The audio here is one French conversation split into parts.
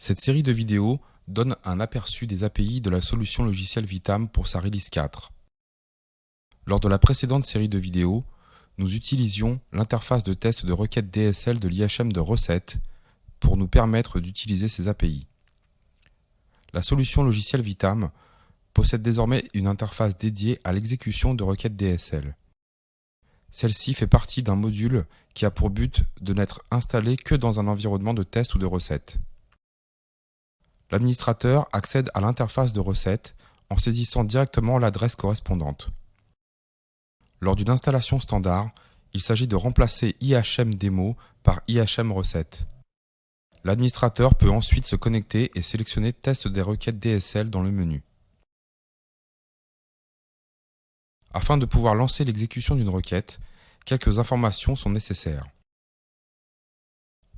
Cette série de vidéos donne un aperçu des API de la solution logicielle Vitam pour sa release 4. Lors de la précédente série de vidéos, nous utilisions l'interface de test de requête DSL de l'IHM de Recette pour nous permettre d'utiliser ces API. La solution logicielle Vitam possède désormais une interface dédiée à l'exécution de requêtes DSL. Celle-ci fait partie d'un module qui a pour but de n'être installé que dans un environnement de test ou de recette. L'administrateur accède à l'interface de recette en saisissant directement l'adresse correspondante. Lors d'une installation standard, il s'agit de remplacer IHM Demo par IHM Recette. L'administrateur peut ensuite se connecter et sélectionner Test des requêtes DSL dans le menu. Afin de pouvoir lancer l'exécution d'une requête, quelques informations sont nécessaires.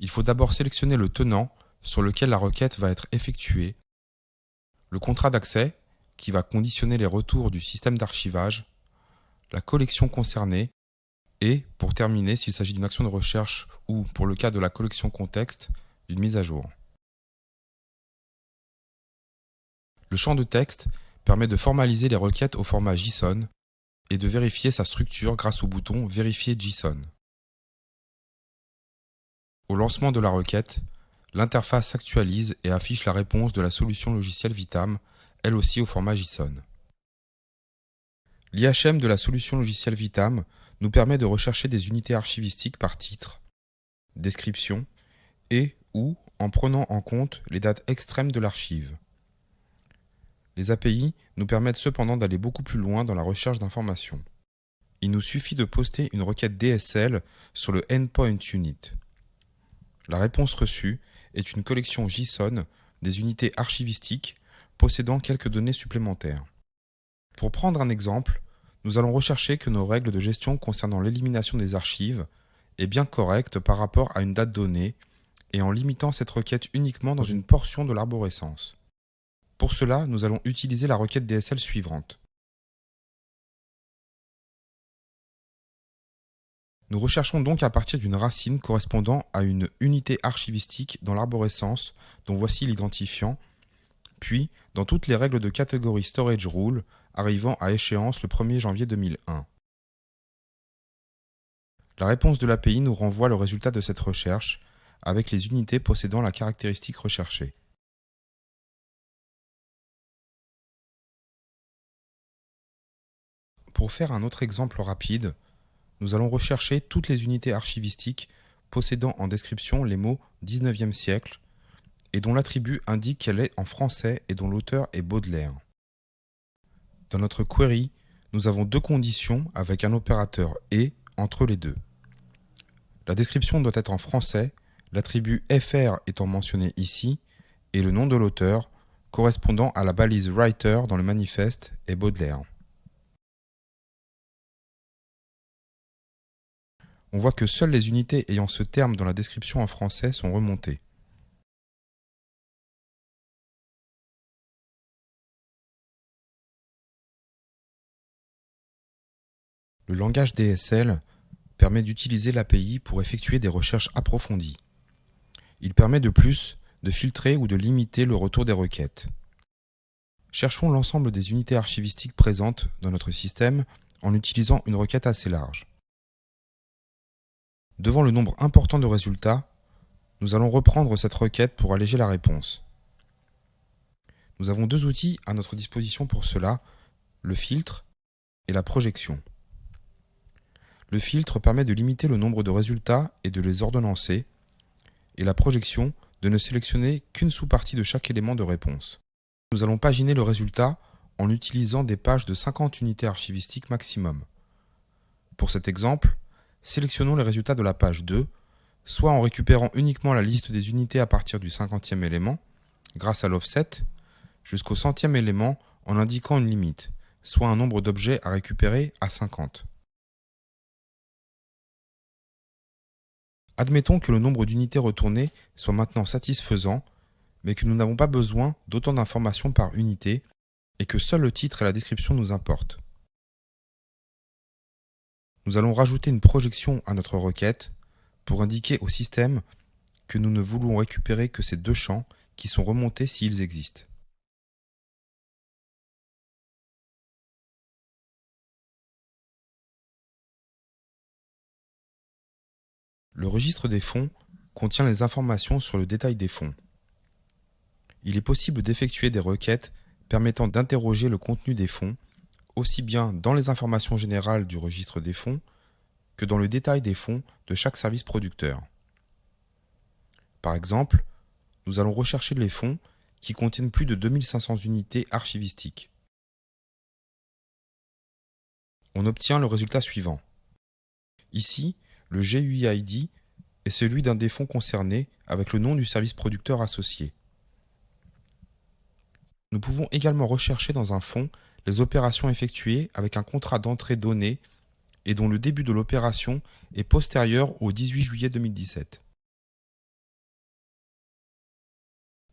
Il faut d'abord sélectionner le tenant sur lequel la requête va être effectuée, le contrat d'accès qui va conditionner les retours du système d'archivage, la collection concernée et, pour terminer, s'il s'agit d'une action de recherche ou, pour le cas de la collection contexte, d'une mise à jour. Le champ de texte permet de formaliser les requêtes au format JSON et de vérifier sa structure grâce au bouton Vérifier JSON. Au lancement de la requête, l'interface s'actualise et affiche la réponse de la solution logicielle Vitam, elle aussi au format JSON. L'IHM de la solution logicielle Vitam nous permet de rechercher des unités archivistiques par titre, description et ou en prenant en compte les dates extrêmes de l'archive. Les API nous permettent cependant d'aller beaucoup plus loin dans la recherche d'informations. Il nous suffit de poster une requête DSL sur le Endpoint Unit. La réponse reçue est une collection JSON des unités archivistiques possédant quelques données supplémentaires. Pour prendre un exemple, nous allons rechercher que nos règles de gestion concernant l'élimination des archives est bien correcte par rapport à une date donnée et en limitant cette requête uniquement dans une portion de l'arborescence. Pour cela, nous allons utiliser la requête DSL suivante. Nous recherchons donc à partir d'une racine correspondant à une unité archivistique dans l'arborescence dont voici l'identifiant, puis dans toutes les règles de catégorie Storage Rule arrivant à échéance le 1er janvier 2001. La réponse de l'API nous renvoie le résultat de cette recherche avec les unités possédant la caractéristique recherchée. Pour faire un autre exemple rapide, nous allons rechercher toutes les unités archivistiques possédant en description les mots 19e siècle et dont l'attribut indique qu'elle est en français et dont l'auteur est Baudelaire. Dans notre query, nous avons deux conditions avec un opérateur « et » entre les deux. La description doit être en français, l'attribut fr étant mentionné ici, et le nom de l'auteur, correspondant à la balise writer dans le manifeste, est Baudelaire. On voit que seules les unités ayant ce terme dans la description en français sont remontées. Le langage DSL permet d'utiliser l'API pour effectuer des recherches approfondies. Il permet de plus de filtrer ou de limiter le retour des requêtes. Cherchons l'ensemble des unités archivistiques présentes dans notre système en utilisant une requête assez large. Devant le nombre important de résultats, nous allons reprendre cette requête pour alléger la réponse. Nous avons deux outils à notre disposition pour cela, le filtre et la projection. Le filtre permet de limiter le nombre de résultats et de les ordonnancer, et la projection de ne sélectionner qu'une sous-partie de chaque élément de réponse. Nous allons paginer le résultat en utilisant des pages de 50 unités archivistiques maximum. Pour cet exemple, sélectionnons les résultats de la page 2, soit en récupérant uniquement la liste des unités à partir du 50e élément, grâce à l'offset, jusqu'au 100e élément en indiquant une limite, soit un nombre d'objets à récupérer à 50. Admettons que le nombre d'unités retournées soit maintenant satisfaisant, mais que nous n'avons pas besoin d'autant d'informations par unité et que seul le titre et la description nous importent. Nous allons rajouter une projection à notre requête pour indiquer au système que nous ne voulons récupérer que ces deux champs qui sont remontés s'ils existent. Le registre des fonds contient les informations sur le détail des fonds. Il est possible d'effectuer des requêtes permettant d'interroger le contenu des fonds, aussi bien dans les informations générales du registre des fonds que dans le détail des fonds de chaque service producteur. Par exemple, nous allons rechercher les fonds qui contiennent plus de 2500 unités archivistiques. On obtient le résultat suivant. Ici, le GUID est celui d'un des fonds concernés avec le nom du service producteur associé. Nous pouvons également rechercher dans un fonds les opérations effectuées avec un contrat d'entrée donné et dont le début de l'opération est postérieur au 18 juillet 2017.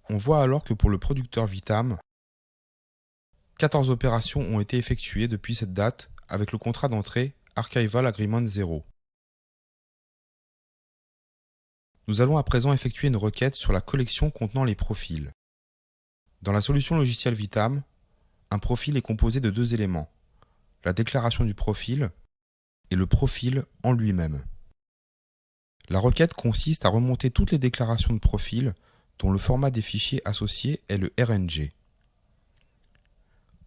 On voit alors que pour le producteur Vitam, 14 opérations ont été effectuées depuis cette date avec le contrat d'entrée Archival Agreement 0. Nous allons à présent effectuer une requête sur la collection contenant les profils. Dans la solution logicielle Vitam, un profil est composé de deux éléments, la déclaration du profil et le profil en lui-même. La requête consiste à remonter toutes les déclarations de profil dont le format des fichiers associés est le RNG.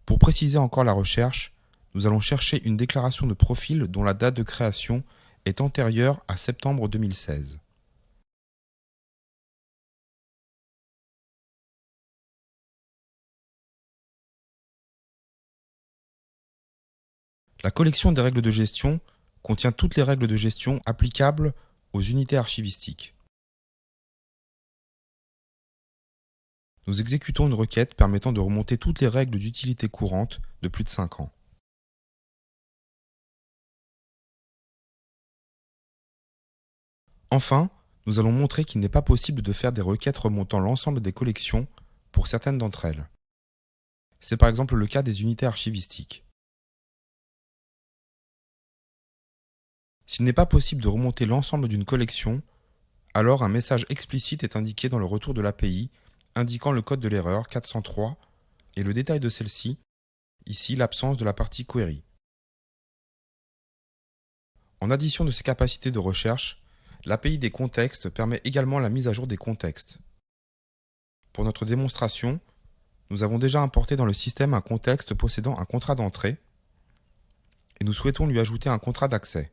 Pour préciser encore la recherche, nous allons chercher une déclaration de profil dont la date de création est antérieure à septembre 2016. La collection des règles de gestion contient toutes les règles de gestion applicables aux unités archivistiques. Nous exécutons une requête permettant de remonter toutes les règles d'utilité courante de plus de 5 ans. Enfin, nous allons montrer qu'il n'est pas possible de faire des requêtes remontant l'ensemble des collections pour certaines d'entre elles. C'est par exemple le cas des unités archivistiques. S'il n'est pas possible de remonter l'ensemble d'une collection, alors un message explicite est indiqué dans le retour de l'API indiquant le code de l'erreur 403 et le détail de celle-ci, ici l'absence de la partie query. En addition de ces capacités de recherche, l'API des contextes permet également la mise à jour des contextes. Pour notre démonstration, nous avons déjà importé dans le système un contexte possédant un contrat d'entrée et nous souhaitons lui ajouter un contrat d'accès.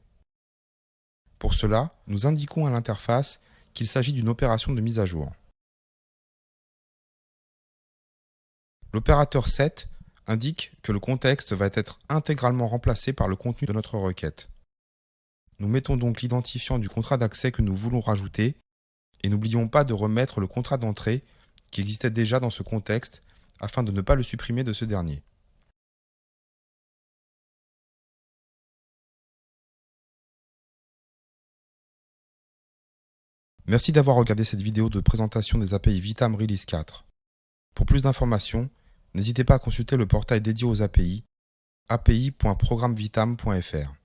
Pour cela, nous indiquons à l'interface qu'il s'agit d'une opération de mise à jour. L'opérateur set indique que le contexte va être intégralement remplacé par le contenu de notre requête. Nous mettons donc l'identifiant du contrat d'accès que nous voulons rajouter et n'oublions pas de remettre le contrat d'entrée qui existait déjà dans ce contexte afin de ne pas le supprimer de ce dernier. Merci d'avoir regardé cette vidéo de présentation des API Vitam Release 4. Pour plus d'informations, n'hésitez pas à consulter le portail dédié aux API, api.programmevitam.fr.